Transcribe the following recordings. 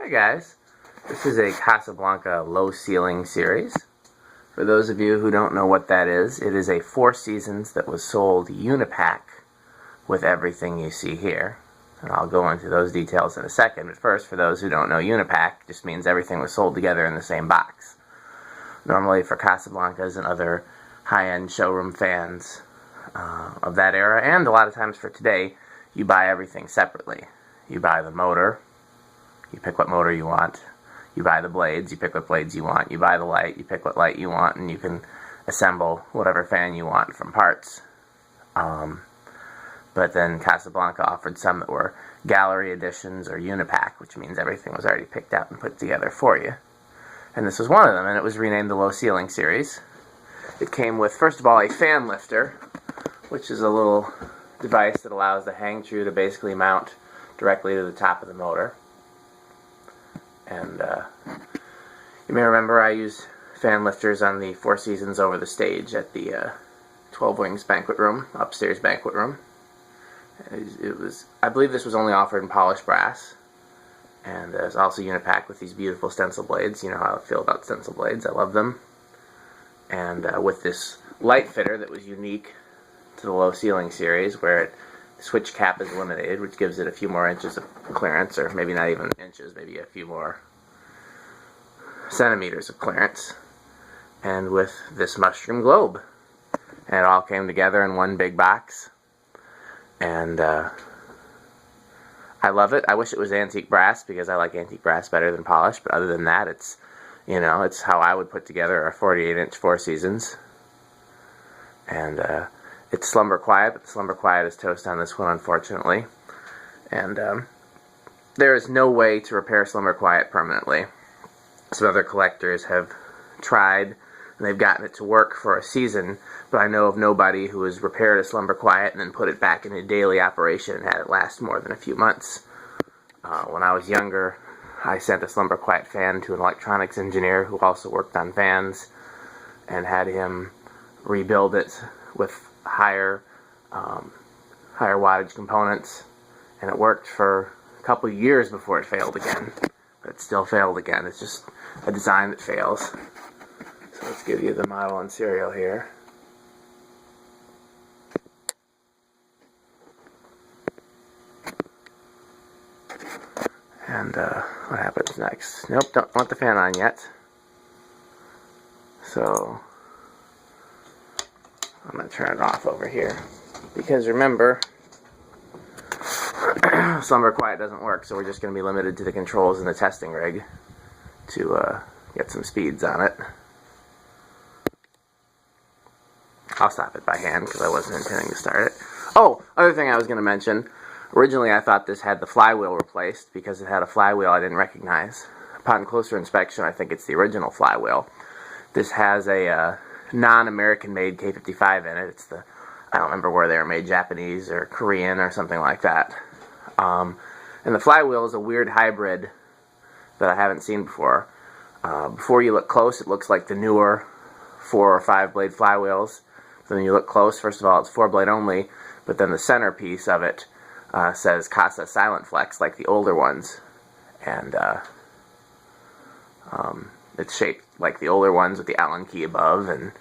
Hi guys, this is a Casablanca low ceiling series. For those of you who don't know what that is, it is a Four Seasons that was sold unipack with everything you see here. And I'll go into those details in a second, but first, for those who don't know, unipack just means everything was sold together in the same box. Normally for Casablancas and other high-end showroom fans of that era, and a lot of times for today, you buy everything separately. You buy the motor, you pick what motor you want. You buy the blades, you pick what blades you want. You buy the light, you pick what light you want, and you can assemble whatever fan you want from parts. But then Casablanca offered some that were gallery editions or unipack, which means everything was already picked out and put together for you. And this was one of them, and it was renamed the Low Ceiling Series. It came with, first of all, a fan lifter, which is a little device that allows the hang true to basically mount directly to the top of the motor. And you may remember I used fan lifters on the Four Seasons over the stage at the 12 Wings banquet room, upstairs banquet room. I believe this was only offered in polished brass. And there's also unipack with these beautiful stencil blades. You know how I feel about stencil blades. I love them. And with this light fitter that was unique to the Low Ceiling Series, where the switch cap is eliminated, which gives it a few more inches of clearance, or maybe not even inches, maybe a few more centimeters of clearance. And with this mushroom globe. And it all came together in one big box. And I love it. I wish it was antique brass, because I like antique brass better than polished, but other than that, it's, you know, it's how I would put together a 48-inch Four Seasons. And it's Slumber Quiet, but the Slumber Quiet is toast on this one, unfortunately. And there is no way to repair Slumber Quiet permanently. Some other collectors have tried, and they've gotten it to work for a season, but I know of nobody who has repaired a Slumber Quiet and then put it back into daily operation and had it last more than a few months. When I was younger, I sent a Slumber Quiet fan to an electronics engineer who also worked on fans, and had him rebuild it with higher wattage components, and it worked for a couple of years before it failed again. But it still failed again. It's just a design that fails. So let's give you the model and serial here. And what happens next? Nope, don't want the fan on yet. So I'm going to turn it off over here. Because remember, Slumber Quiet doesn't work, so we're just going to be limited to the controls in the testing rig to get some speeds on it. I'll stop it by hand because I wasn't intending to start it. Oh, other thing I was going to mention. Originally I thought this had the flywheel replaced because it had a flywheel I didn't recognize. Upon closer inspection, I think it's the original flywheel. This has a non-American made K55 in it. It's the, I don't remember where they were made, Japanese or Korean or something like that. And the flywheel is a weird hybrid that I haven't seen before. Before you look close, it looks like the newer 4 or 5 blade flywheels. So when you look close, first of all, it's 4 blade only, but then the centerpiece of it says Casa Silent Flex, like the older ones. And it's shaped like the older ones with the Allen key above. And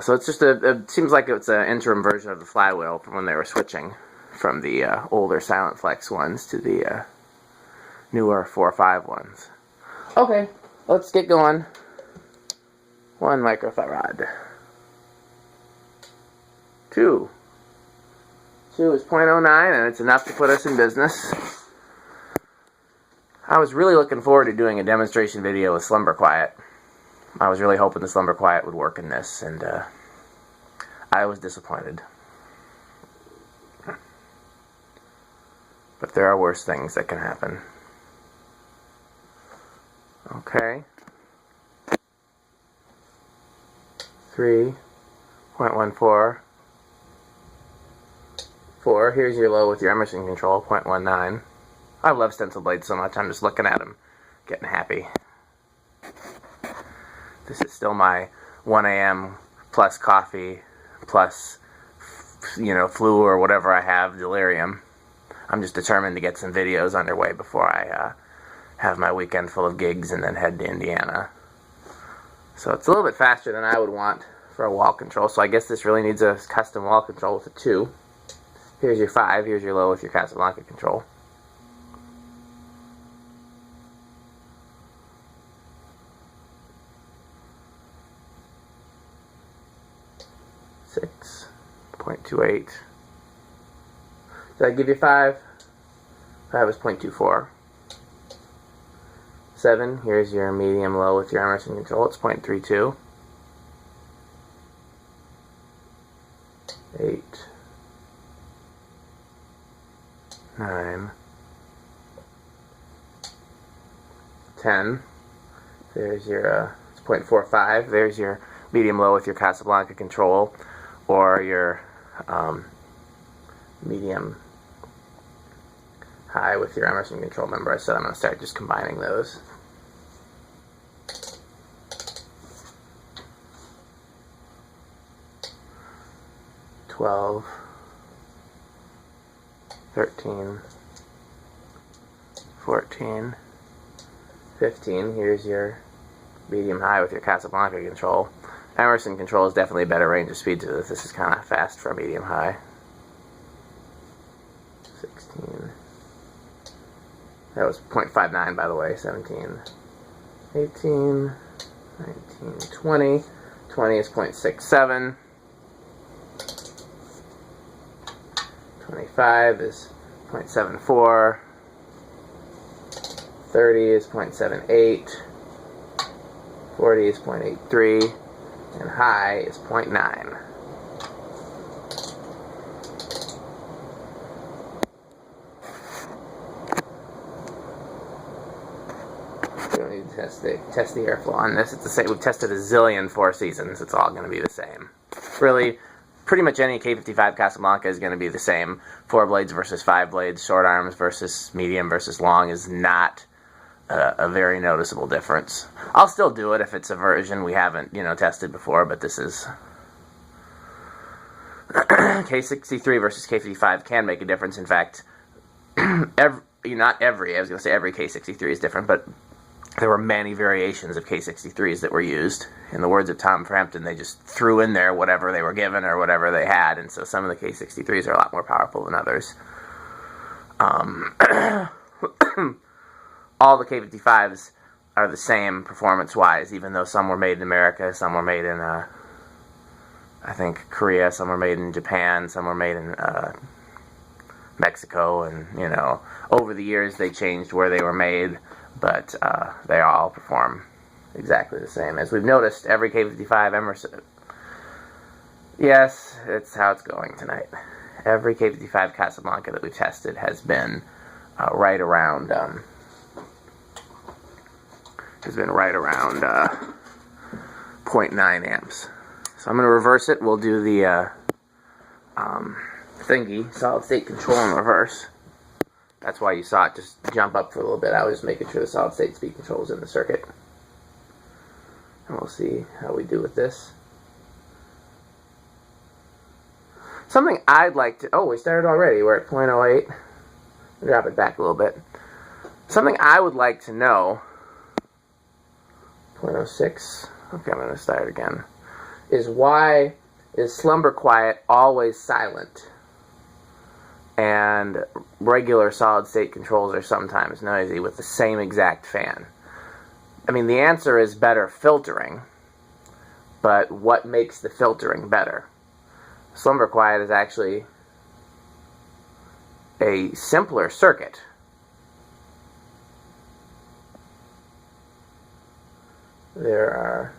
so it's just it seems like it's an interim version of the flywheel from when they were switching from the older Silent Flex ones to the newer 4-5 ones. Okay, let's get going. 1 microfarad. 2 is 0.09, and it's enough to put us in business. I was really looking forward to doing a demonstration video with Slumber Quiet. I was really hoping the Slumber Quiet would work in this, and I was disappointed. But there are worse things that can happen. Okay. 3.14. 4. Here's your low with your Emerson control, 0.19. I love stencil blades so much, I'm just looking at them, getting happy. This is still my 1 a.m. plus coffee, plus, you know, flu or whatever I have, delirium. I'm just determined to get some videos underway before I have my weekend full of gigs, and then head to Indiana. So it's a little bit faster than I would want for a wall control, so I guess this really needs a custom wall control with a 2. Here's your 5, here's your low with your Casablanca control. Six, 0.28. Did I give you 5? 5 is 0.24. 7, here's your medium low with your Emerson control, it's 0.32. 8, 9, 10. There's your it's 0.45. There's your medium low with your Casablanca control, or your medium high with your Emerson control. Remember, I said I'm going to start just combining those. $12, 13, 14, 15. Here's your medium high with your Casablanca control. Emerson control is definitely a better range of speed to this. This is kind of fast for a medium high. 16. That was 0.59, by the way. 17, 18, 19, 20. 20 is 0.67. 25 is 0.74. 30 is 0.78. 40 is 0.83. And high is 0.9. We don't need to test the airflow on this. It's the same. We've tested a zillion Four Seasons. It's all going to be the same. Really, pretty much any K55 Casablanca is going to be the same. 4 blades versus 5 blades, short arms versus medium versus long is not a very noticeable difference. I'll still do it if it's a version we haven't, tested before, but this is K63 versus K55 can make a difference. In fact, every K63 is different, but there were many variations of K63s that were used. In the words of Tom Frampton, they just threw in there whatever they were given or whatever they had, and so some of the K63s are a lot more powerful than others. All the K55s are the same performance-wise, even though some were made in America, some were made in, I think, Korea, some were made in Japan, some were made in Mexico, and, over the years they changed where they were made, but they all perform exactly the same. As we've noticed, every K55 Emerson... Yes, it's how it's going tonight. Every K55 Casablanca that we've tested has been right around... has been right around 0.9 amps. So I'm going to reverse it. We'll do the thingy, solid state control in reverse. That's why you saw it just jump up for a little bit. I was just making sure the solid state speed control is in the circuit. And we'll see how we do with this. Something I'd like to... Oh, we started already. We're at 0.08. Drop it back a little bit. Something I would like to know... 0.06. Okay, I'm going to start again. Is why is Slumber Quiet always silent and regular solid state controls are sometimes noisy with the same exact fan? I mean, the answer is better filtering, but what makes the filtering better? Slumber Quiet is actually a simpler circuit. There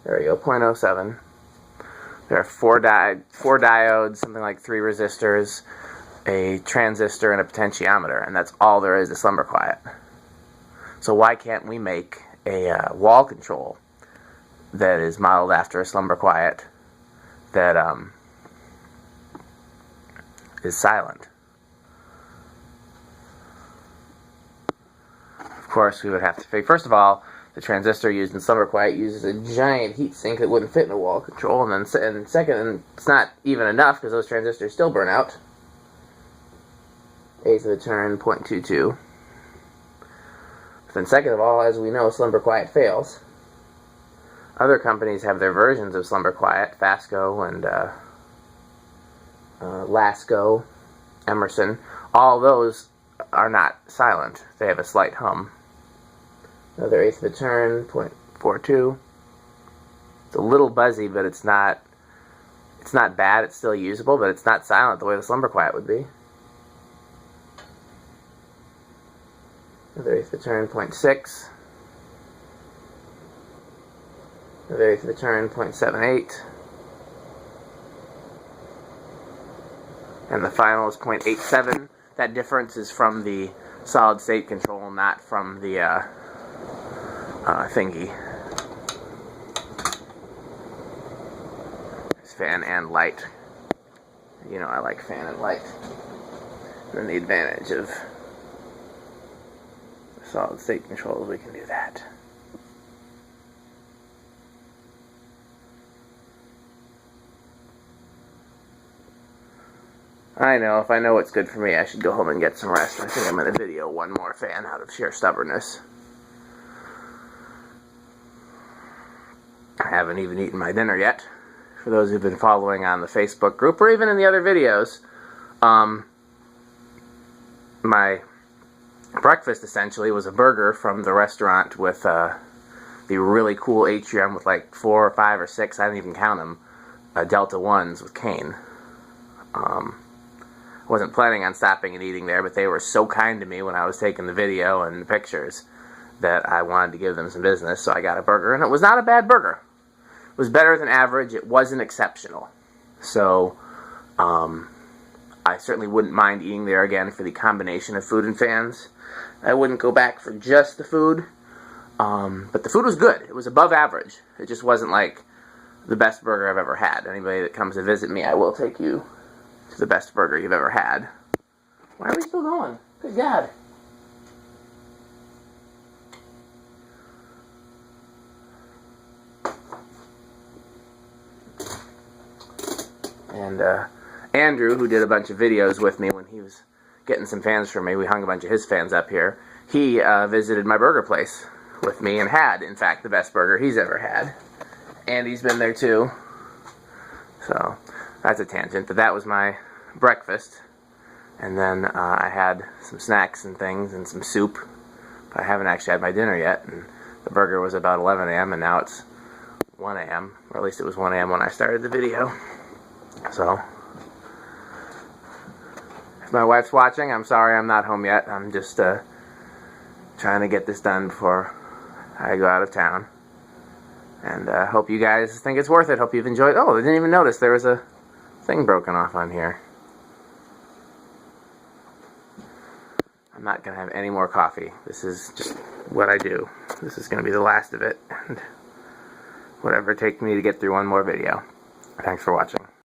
we go, 0.07. There are four diodes, something like 3 resistors, a transistor, and a potentiometer, and that's all there is to Slumber Quiet. So why can't we make a wall control that is modeled after a Slumber Quiet that is silent? Of course, we would have to figure, first of all, the transistor used in Slumber Quiet uses a giant heatsink that wouldn't fit in a wall control, and then second, it's not even enough because those transistors still burn out. eighth of a turn, 0.22. But then second of all, as we know, Slumber Quiet fails. Other companies have their versions of Slumber Quiet, Fasco and Lasco, Emerson. All those are not silent. They have a slight hum. Another eighth of a turn, 0.42. It's a little buzzy, but it's not bad. It's still usable, but it's not silent the way the Slumber Quiet would be. Another eighth of a turn, 0.6. Another eighth of a turn, 0.78. And the final is 0.87. That difference is from the solid state control, not from the thingy. It's fan and light. You know I like fan and light. And then the advantage of the solid state control is we can do that. I know, if I know what's good for me, I should go home and get some rest. I think I'm going to video one more fan out of sheer stubbornness. I haven't even eaten my dinner yet. For those who've been following on the Facebook group, or even in the other videos, my breakfast essentially was a burger from the restaurant with the really cool atrium with like 4 or 5 or 6, I didn't even count them, Delta 1s with cane. Wasn't planning on stopping and eating there, but they were so kind to me when I was taking the video and the pictures that I wanted to give them some business, so I got a burger, and it was not a bad burger. It was better than average. It wasn't exceptional. So, I certainly wouldn't mind eating there again for the combination of food and fans. I wouldn't go back for just the food, but the food was good. It was above average. It just wasn't like the best burger I've ever had. Anybody that comes to visit me, I will take you to the best burger you've ever had. Why are we still going? Good God. And Andrew, who did a bunch of videos with me when he was getting some fans from me, we hung a bunch of his fans up here, he visited my burger place with me and had, in fact, the best burger he's ever had. Andy's been there too. So, that's a tangent, but that was my breakfast. And then I had some snacks and things and some soup, but I haven't actually had my dinner yet. And the burger was about 11 a.m. and now it's 1 a.m. or at least it was 1 a.m. when I started the video. So, if my wife's watching, I'm sorry I'm not home yet. I'm just trying to get this done before I go out of town. And hope you guys think it's worth it. Hope you've enjoyed. Oh, I didn't even notice there was a thing broken off on here. I'm not going to have any more coffee. This is just what I do. This is going to be the last of it. And whatever it takes me to get through one more video. Thanks for watching.